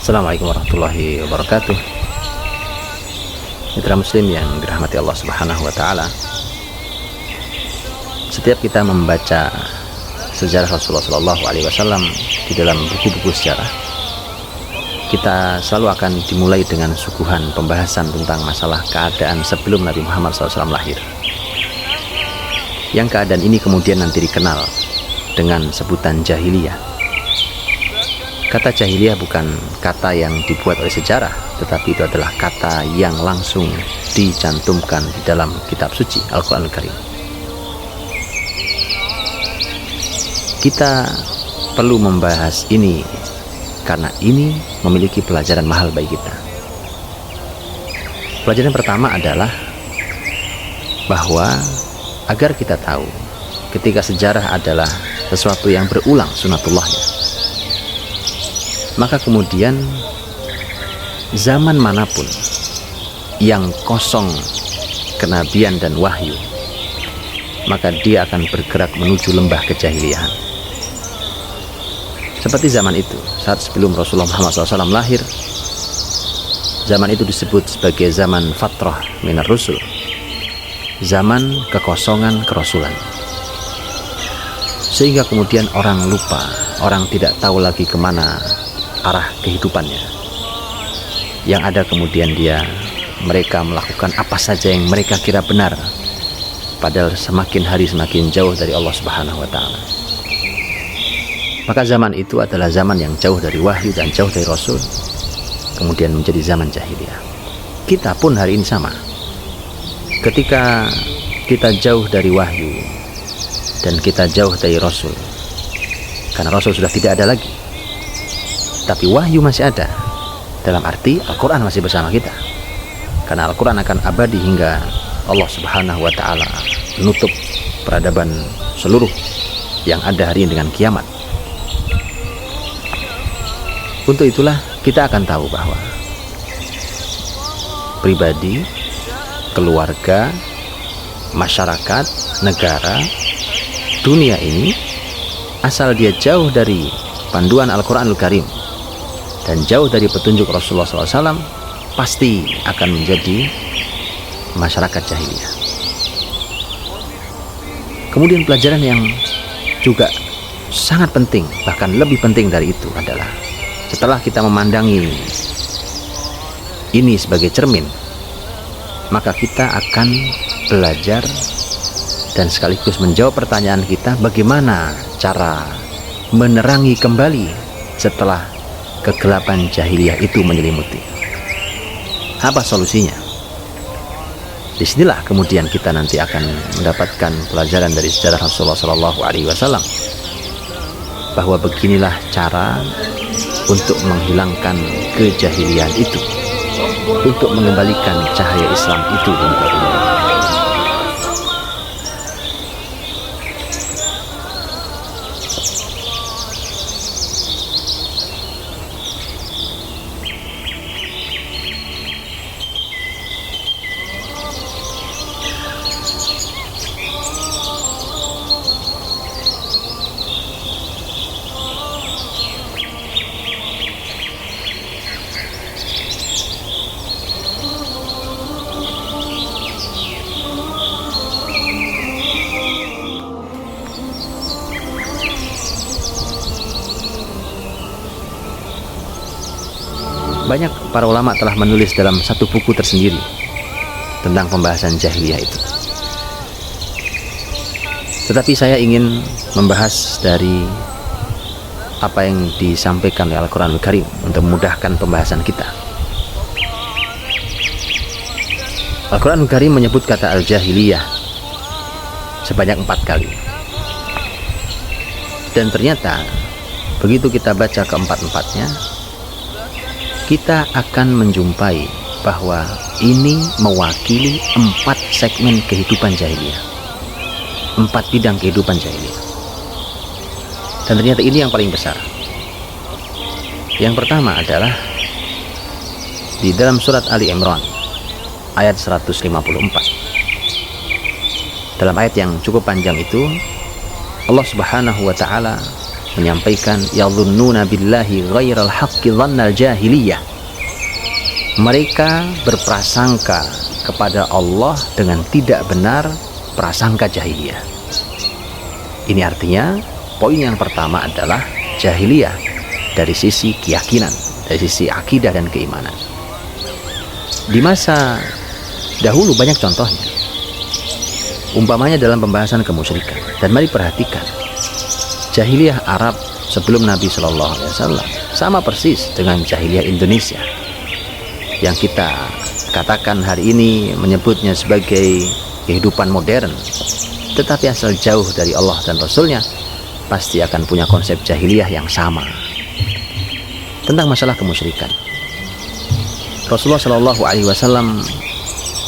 Assalamualaikum warahmatullahi wabarakatuh. Mitra muslim yang dirahmati Allah Subhanahu wa taala. Setiap kita membaca sejarah Rasulullah Shallallahu alaihi wasallam di dalam buku-buku sejarah, kita selalu akan dimulai dengan suguhan pembahasan tentang masalah keadaan sebelum Nabi Muhammad SAW lahir. Yang keadaan ini kemudian nanti dikenal dengan sebutan jahiliyah. Kata jahiliyah bukan kata yang dibuat oleh sejarah, tetapi itu adalah kata yang langsung dicantumkan di dalam kitab suci Al-Quranul Karim. Kita perlu membahas ini karena ini memiliki pelajaran mahal bagi kita. Pelajaran pertama adalah bahwa agar kita tahu ketika sejarah adalah sesuatu yang berulang sunatullahnya, maka kemudian zaman manapun yang kosong kenabian dan wahyu, maka dia akan bergerak menuju lembah kejahiliahan. Seperti zaman itu, saat sebelum Rasulullah Muhammad SAW lahir, zaman itu disebut sebagai zaman fatrah minar rusul, zaman kekosongan kerasulan. Sehingga kemudian orang lupa, orang tidak tahu lagi kemana arah kehidupannya. Yang ada kemudian mereka melakukan apa saja yang mereka kira benar, padahal semakin hari semakin jauh dari Allah Subhanahu wa taala. Maka zaman itu adalah zaman yang jauh dari wahyu dan jauh dari Rasul, kemudian menjadi zaman jahiliyah. Kita pun hari ini sama. Ketika kita jauh dari wahyu dan kita jauh dari Rasul, karena Rasul sudah tidak ada lagi, tapi wahyu masih ada, dalam arti Al-Quran masih bersama kita, karena Al-Quran akan abadi hingga Allah Subhanahu wa ta'ala menutup peradaban seluruh yang ada hari ini dengan kiamat. Untuk itulah kita akan tahu bahwa pribadi, keluarga, masyarakat, negara, dunia ini, asal dia jauh dari panduan Al-Quranul Karim dan jauh dari petunjuk Rasulullah SAW, pasti akan menjadi masyarakat jahiliyah. Kemudian pelajaran yang juga sangat penting, bahkan lebih penting dari itu adalah setelah kita memandangi ini sebagai cermin, maka kita akan belajar dan sekaligus menjawab pertanyaan kita, bagaimana cara menerangi kembali setelah kegelapan jahiliyah itu menyelimuti. Apa solusinya? Disinilah kemudian kita nanti akan mendapatkan pelajaran dari sejarah Rasulullah Shallallahu alaihi wasallam, bahwa beginilah cara untuk menghilangkan kejahilian itu, untuk mengembalikan cahaya Islam itu di muka bumi. Banyak para ulama telah menulis dalam satu buku tersendiri tentang pembahasan jahiliyah itu. Tetapi saya ingin membahas dari apa yang disampaikan oleh Al-Quranul Karim untuk memudahkan pembahasan kita. Al-Quranul Karim menyebut kata al-jahiliyah sebanyak 4 kali. Dan ternyata begitu kita baca keempat-empatnya, kita akan menjumpai bahwa ini mewakili 4 segmen kehidupan jahiliyah, 4 bidang kehidupan jahiliyah. Dan ternyata ini yang paling besar. Yang pertama adalah di dalam surat Ali Imran ayat 154. Dalam ayat yang cukup panjang itu, Allah Subhanahu wa ta'ala menyampaikan yadhunnuna billahi ghairal haqqi dhannal jahiliyah. Mereka berprasangka kepada Allah dengan tidak benar prasangka jahiliyah. Ini artinya poin yang pertama adalah jahiliyah dari sisi keyakinan, dari sisi akidah dan keimanan. Di masa dahulu banyak contohnya. Umpamanya dalam pembahasan kemusyrikan. Dan mari perhatikan, jahiliyah Arab sebelum Nabi Shallallahu Alaihi Wasallam sama persis dengan jahiliyah Indonesia yang kita katakan hari ini menyebutnya sebagai kehidupan modern, tetapi asal jauh dari Allah dan Rasulnya pasti akan punya konsep jahiliyah yang sama tentang masalah kemusyrikan. Rasulullah Shallallahu Alaihi Wasallam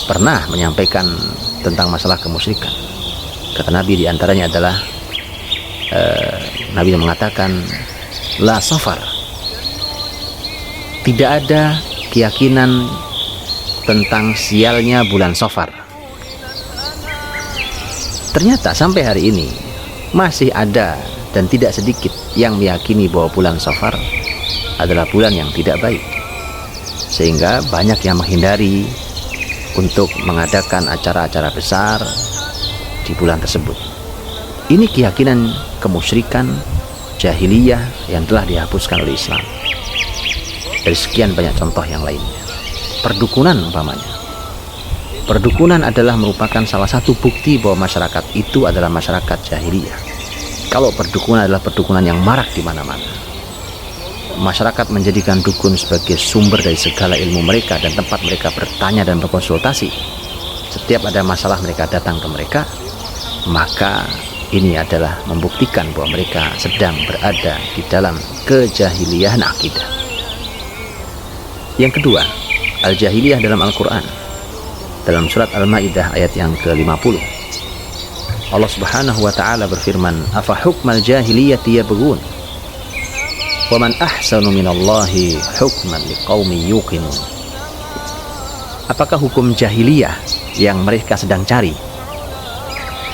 pernah menyampaikan tentang masalah kemusyrikan. Kata Nabi diantaranya adalah Nabi mengatakan la safar, tidak ada keyakinan tentang sialnya bulan Safar. Ternyata sampai hari ini masih ada dan tidak sedikit yang meyakini bahwa bulan Safar adalah bulan yang tidak baik, sehingga banyak yang menghindari untuk mengadakan acara-acara besar di bulan tersebut. Ini keyakinan kemusyrikan jahiliyah yang telah dihapuskan oleh Islam. Dari sekian banyak contoh yang lainnya. Perdukunan umpamanya. Perdukunan adalah merupakan salah satu bukti bahwa masyarakat itu adalah masyarakat jahiliyah. Kalau perdukunan adalah perdukunan yang marak di mana-mana. Masyarakat menjadikan dukun sebagai sumber dari segala ilmu mereka dan tempat mereka bertanya dan berkonsultasi. Setiap ada masalah mereka datang ke mereka, maka ini adalah membuktikan bahwa mereka sedang berada di dalam kejahiliyahan akidah. Yang kedua, al-jahiliyah dalam Al-Quran. Dalam surat Al-Ma'idah ayat yang ke-50, Allah Subhanahu wa ta'ala berfirman, afa hukmal jahiliyati yabghun wa man ahsanu minallahi hukman liqaumin yuqinun. Apakah hukum jahiliyah yang mereka sedang cari?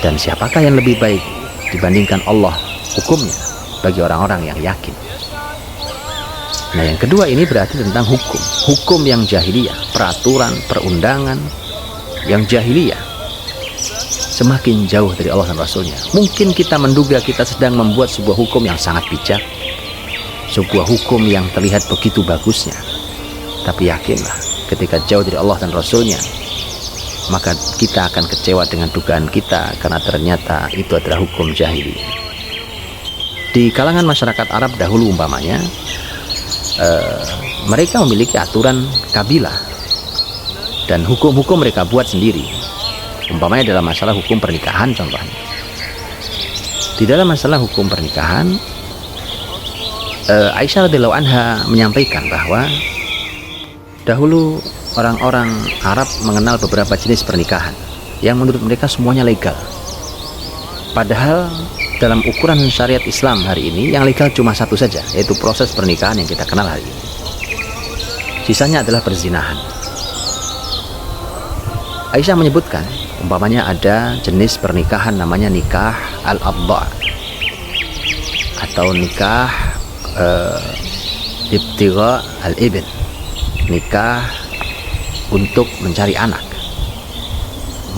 Dan siapakah yang lebih baik dibandingkan Allah hukumnya bagi orang-orang yang yakin? Nah, yang kedua ini berarti tentang hukum yang jahiliyah, peraturan, perundangan yang jahiliyah, semakin jauh dari Allah dan Rasulnya. Mungkin kita menduga kita sedang membuat sebuah hukum yang sangat bijak, sebuah hukum yang terlihat begitu bagusnya, tapi yakinlah ketika jauh dari Allah dan Rasulnya, maka kita akan kecewa dengan dugaan kita, karena ternyata itu adalah hukum jahiliyah. Di kalangan masyarakat Arab dahulu umpamanya, mereka memiliki aturan kabilah dan hukum-hukum mereka buat sendiri. Umpamanya dalam masalah hukum pernikahan contohnya. Di dalam masalah hukum pernikahan, Aisyah radhiyallahu anha menyampaikan bahwa dahulu orang-orang Arab mengenal beberapa jenis pernikahan yang menurut mereka semuanya legal. Padahal dalam ukuran syariat Islam hari ini yang legal cuma satu saja, yaitu proses pernikahan yang kita kenal hari ini. Sisanya adalah perzinahan. Aisyah menyebutkan umpamanya ada jenis pernikahan namanya nikah al-adha atau nikah ibtigha al-ibn, nikah untuk mencari anak.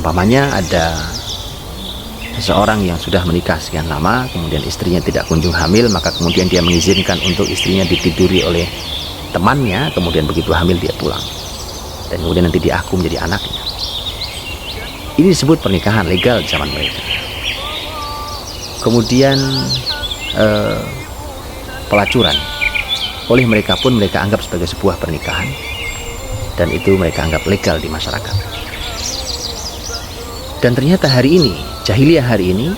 Umpamanya ada seseorang yang sudah menikah sekian lama, kemudian istrinya tidak kunjung hamil, maka kemudian dia mengizinkan untuk istrinya ditiduri oleh temannya, kemudian begitu hamil dia pulang, dan kemudian nanti diaku menjadi anaknya. Ini disebut pernikahan legal di zaman mereka. Kemudian pelacuran, oleh mereka pun mereka anggap sebagai sebuah pernikahan, dan itu mereka anggap legal di masyarakat. Dan ternyata hari ini, jahiliyah hari ini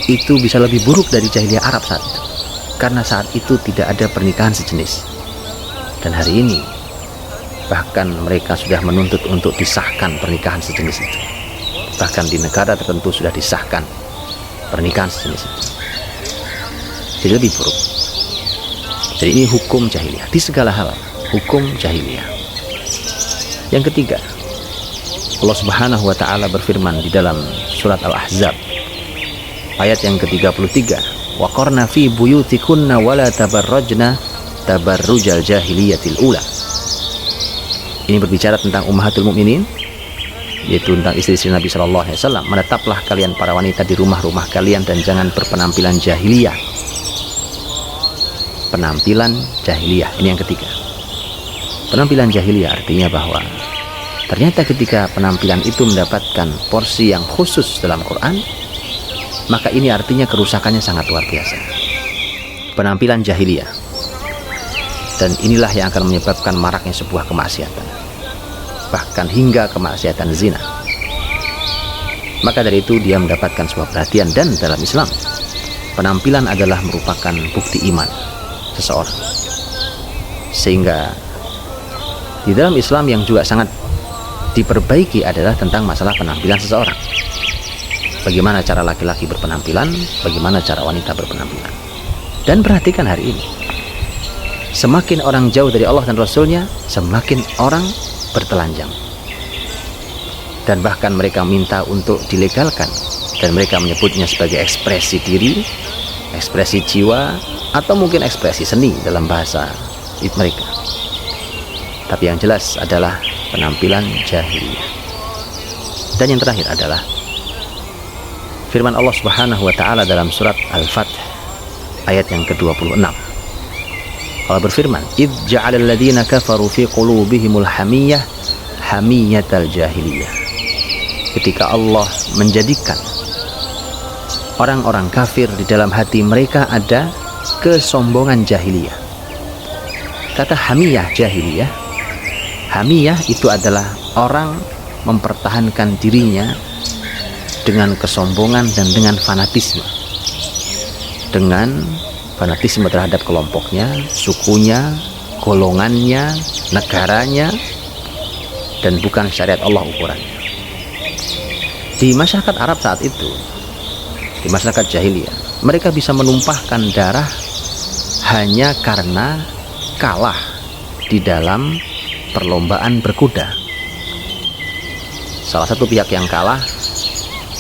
itu bisa lebih buruk dari jahiliyah Arab saat itu, karena saat itu tidak ada pernikahan sejenis. Dan hari ini bahkan mereka sudah menuntut untuk disahkan pernikahan sejenis itu. Bahkan di negara tertentu sudah disahkan pernikahan sejenis itu. Jadi lebih buruk. Jadi ini hukum jahiliyah di segala hal, hukum jahiliyah. Yang ketiga, Allah Subhanahu wa ta'ala berfirman di dalam surat Al-Ahzab ayat yang ke-33, waqarna fi buyutikunna wala tabarrajna tabarrujal jahiliyatil ula. Ini berbicara tentang ummahatul mukminin, yaitu tentang istri-istri Nabi Shallallahu Alaihi Wasallam. Menetaplah kalian para wanita di rumah-rumah kalian dan jangan berpenampilan jahiliyah. Penampilan jahiliyah, ini yang ketiga. Penampilan jahiliyah artinya bahwa ternyata ketika penampilan itu mendapatkan porsi yang khusus dalam Quran, maka ini artinya kerusakannya sangat luar biasa. Penampilan jahiliyah. Dan inilah yang akan menyebabkan maraknya sebuah kemaksiatan, bahkan hingga kemaksiatan zina. Maka dari itu dia mendapatkan sebuah perhatian. Dan dalam Islam, penampilan adalah merupakan bukti iman seseorang. Sehingga di dalam Islam yang juga sangat diperbaiki adalah tentang masalah penampilan seseorang. Bagaimana cara laki-laki berpenampilan, bagaimana cara wanita berpenampilan. Dan perhatikan hari ini, semakin orang jauh dari Allah dan Rasulnya, semakin orang bertelanjang. Dan bahkan mereka minta untuk dilegalkan. Dan mereka menyebutnya sebagai ekspresi diri, ekspresi jiwa, atau mungkin ekspresi seni dalam bahasa mereka. Tapi yang jelas adalah penampilan jahiliyah. Dan yang terakhir adalah firman Allah Subhanahu wa taala dalam surat Al-Fath ayat yang ke-26. Allah berfirman, "Idz ja'alal ladzina kafaru fi qulubihimul hamiyyah hamiyatal jahiliyah." Ketika Allah menjadikan orang-orang kafir di dalam hati mereka ada kesombongan jahiliyah. Kata hamiyah jahiliyah, hamiyah itu adalah orang mempertahankan dirinya dengan kesombongan dan dengan fanatisme. Dengan fanatisme terhadap kelompoknya, sukunya, golongannya, negaranya, dan bukan syariat Allah ukurannya. Di masyarakat Arab saat itu, di masyarakat jahiliyah, mereka bisa menumpahkan darah hanya karena kalah di dalam perlombaan berkuda. Salah satu pihak yang kalah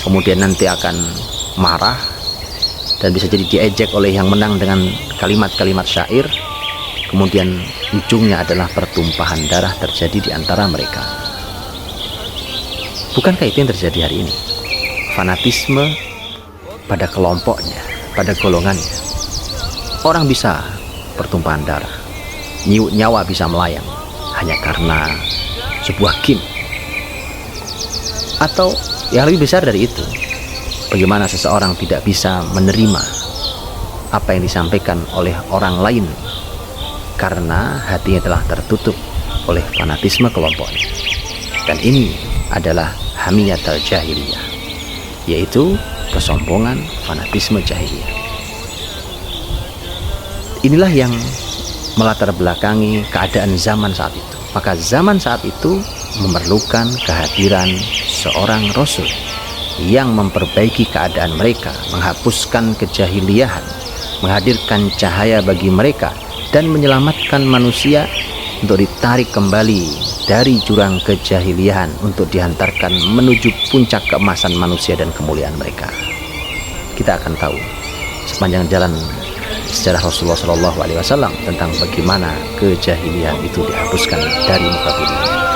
kemudian nanti akan marah dan bisa jadi diejek oleh yang menang dengan kalimat-kalimat syair. Kemudian ujungnya adalah pertumpahan darah terjadi di antara mereka. Bukankah itu yang terjadi hari ini? Fanatisme pada kelompoknya, pada golongannya. Orang bisa pertumpahan darah, nyawa bisa melayang hanya karena sebuah game. Atau yang lebih besar dari itu, bagaimana seseorang tidak bisa menerima apa yang disampaikan oleh orang lain karena hatinya telah tertutup oleh fanatisme kelompoknya. Dan ini adalah hamiyatul jahiliyah, yaitu kesombongan, fanatisme jahiliyah. Inilah yang melatar belakangi keadaan zaman saat itu. Maka zaman saat itu memerlukan kehadiran seorang Rasul yang memperbaiki keadaan mereka, menghapuskan kejahiliahan, menghadirkan cahaya bagi mereka, dan menyelamatkan manusia untuk ditarik kembali dari jurang kejahiliahan untuk dihantarkan menuju puncak keemasan manusia dan kemuliaan mereka. Kita akan tahu sepanjang jalan sejarah Rasulullah SAW tentang bagaimana kejahiliahan itu dihapuskan dari muka bumi.